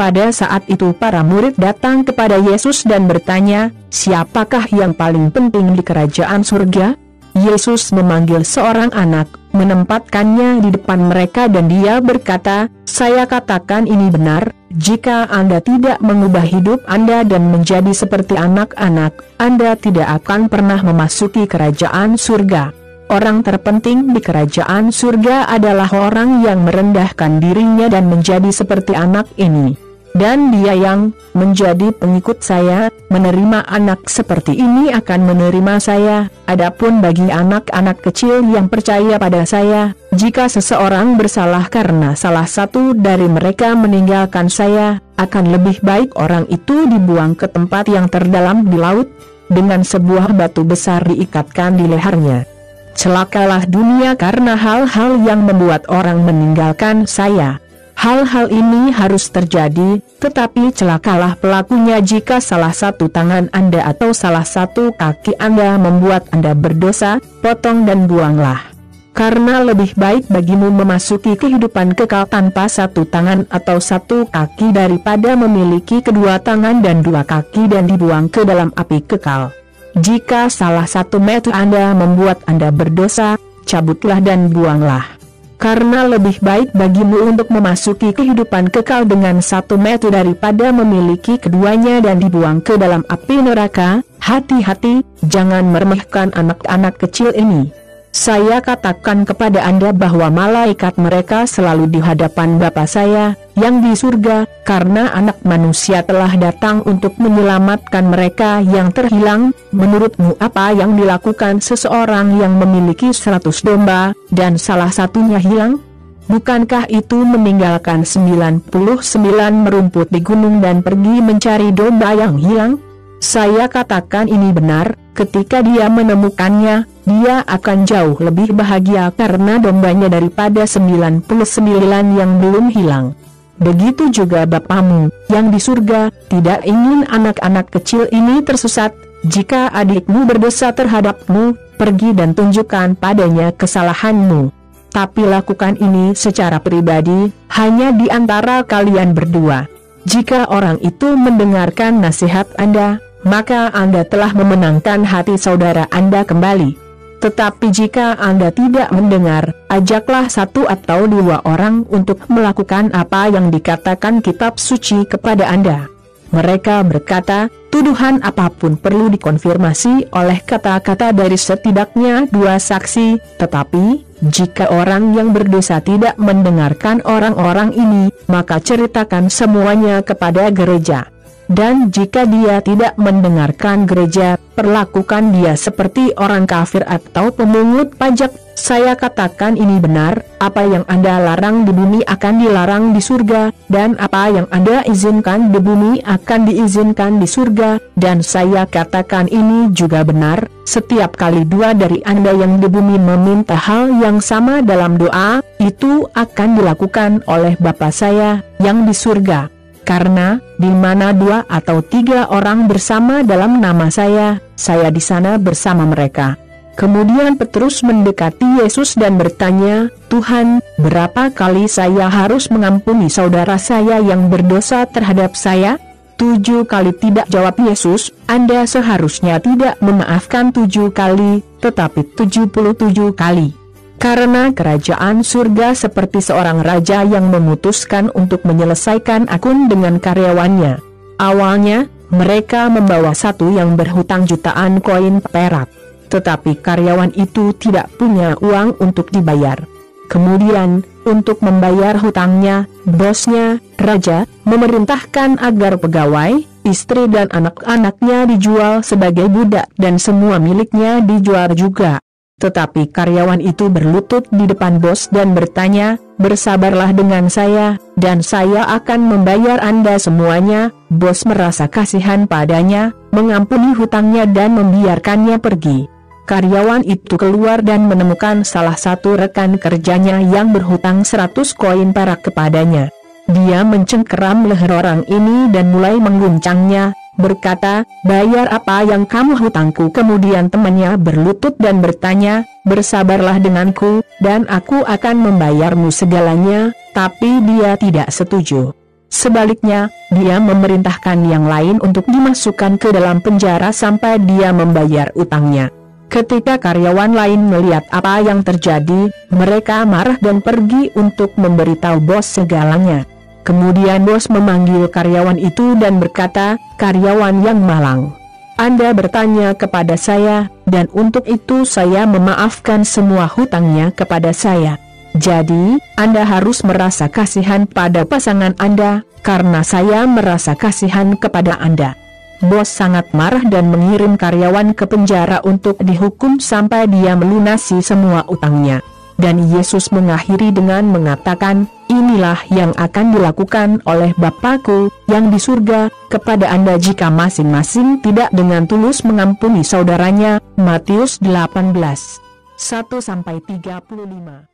Pada saat itu para murid datang kepada Yesus dan bertanya, "Siapakah yang paling penting di kerajaan surga?" Yesus memanggil seorang anak, menempatkannya di depan mereka dan dia berkata, "Saya katakan ini benar, jika Anda tidak mengubah hidup Anda dan menjadi seperti anak-anak, Anda tidak akan pernah memasuki kerajaan surga." Orang terpenting di kerajaan surga adalah orang yang merendahkan dirinya dan menjadi seperti anak ini. Dan dia yang menjadi pengikut saya, menerima anak seperti ini akan menerima saya. Adapun bagi anak-anak kecil yang percaya pada saya, jika seseorang bersalah karena salah satu dari mereka meninggalkan saya, akan lebih baik orang itu dibuang ke tempat yang terdalam di laut, dengan sebuah batu besar diikatkan di lehernya. Celakalah dunia karena hal-hal yang membuat orang meninggalkan saya. Hal-hal ini harus terjadi, tetapi celakalah pelakunya jika salah satu tangan Anda atau salah satu kaki Anda membuat Anda berdosa, potong dan buanglah. Karena lebih baik bagimu memasuki kehidupan kekal tanpa satu tangan atau satu kaki daripada memiliki kedua tangan dan dua kaki dan dibuang ke dalam api kekal. Jika salah satu mata Anda membuat Anda berdosa, cabutlah dan buanglah. Karena lebih baik bagimu untuk memasuki kehidupan kekal dengan satu mata daripada memiliki keduanya dan dibuang ke dalam api neraka. Hati-hati, jangan meremehkan anak-anak kecil ini. Saya katakan kepada Anda bahwa malaikat mereka selalu di hadapan Bapa saya, yang di surga, karena anak manusia telah datang untuk menyelamatkan mereka yang terhilang. Menurutmu apa yang dilakukan seseorang yang memiliki 100 domba, dan salah satunya hilang? Bukankah itu meninggalkan 99 merumput di gunung dan pergi mencari domba yang hilang? Saya katakan ini benar, ketika dia menemukannya, dia akan jauh lebih bahagia karena dombanya daripada 99 yang belum hilang. Begitu juga Bapamu, yang di surga, tidak ingin anak-anak kecil ini tersesat. Jika adikmu berdosa terhadapmu, pergi dan tunjukkan padanya kesalahanmu. Tapi lakukan ini secara pribadi, hanya di antara kalian berdua. Jika orang itu mendengarkan nasihat Anda, maka Anda telah memenangkan hati saudara Anda kembali. Tetapi jika Anda tidak mendengar, ajaklah satu atau dua orang untuk melakukan apa yang dikatakan kitab suci kepada Anda. Mereka berkata, tuduhan apapun perlu dikonfirmasi oleh kata-kata dari setidaknya dua saksi, tetapi jika orang yang berdosa tidak mendengarkan orang-orang ini, maka ceritakan semuanya kepada gereja. Dan jika dia tidak mendengarkan gereja, perlakukan dia seperti orang kafir atau pemungut pajak. Saya katakan ini benar, apa yang Anda larang di bumi akan dilarang di surga, dan apa yang Anda izinkan di bumi akan diizinkan di surga. Dan saya katakan ini juga benar, setiap kali dua dari Anda yang di bumi meminta hal yang sama dalam doa, itu akan dilakukan oleh Bapa saya yang di surga. Karena, di mana dua atau tiga orang bersama dalam nama saya di sana bersama mereka. Kemudian Petrus mendekati Yesus dan bertanya, Tuhan, berapa kali saya harus mengampuni saudara saya yang berdosa terhadap saya? 7 kali tidak, jawab Yesus. Anda seharusnya tidak memaafkan 7 kali, tetapi 77 kali. Karena kerajaan surga seperti seorang raja yang memutuskan untuk menyelesaikan akun dengan karyawannya. Awalnya, mereka membawa satu yang berhutang jutaan koin perak. Tetapi karyawan itu tidak punya uang untuk dibayar. Kemudian, untuk membayar hutangnya, bosnya, raja, memerintahkan agar pegawai, istri dan anak-anaknya dijual sebagai budak dan semua miliknya dijual juga. Tetapi karyawan itu berlutut di depan bos dan bertanya, bersabarlah dengan saya, dan saya akan membayar Anda semuanya. Bos merasa kasihan padanya, mengampuni hutangnya dan membiarkannya pergi. Karyawan itu keluar dan menemukan salah satu rekan kerjanya yang berhutang 100 koin perak kepadanya. Dia mencengkeram leher orang ini dan mulai mengguncangnya, berkata, bayar apa yang kamu hutangku. Kemudian temannya berlutut dan bertanya, bersabarlah denganku, dan aku akan membayarmu segalanya. Tapi dia tidak setuju. Sebaliknya, dia memerintahkan yang lain untuk dimasukkan ke dalam penjara sampai dia membayar utangnya. Ketika karyawan lain melihat apa yang terjadi, mereka marah dan pergi untuk memberitahu bos segalanya. Kemudian bos memanggil karyawan itu dan berkata, "Karyawan yang malang, Anda bertanya kepada saya, dan untuk itu saya memaafkan semua hutangnya kepada saya. Jadi, Anda harus merasa kasihan pada pasangan Anda, karena saya merasa kasihan kepada Anda." Bos sangat marah dan mengirim karyawan ke penjara untuk dihukum sampai dia melunasi semua utangnya. Dan Yesus mengakhiri dengan mengatakan, "Inilah yang akan dilakukan oleh Bapa-Ku yang di surga kepada Anda jika masing-masing tidak dengan tulus mengampuni saudaranya." Matius 18:1-35.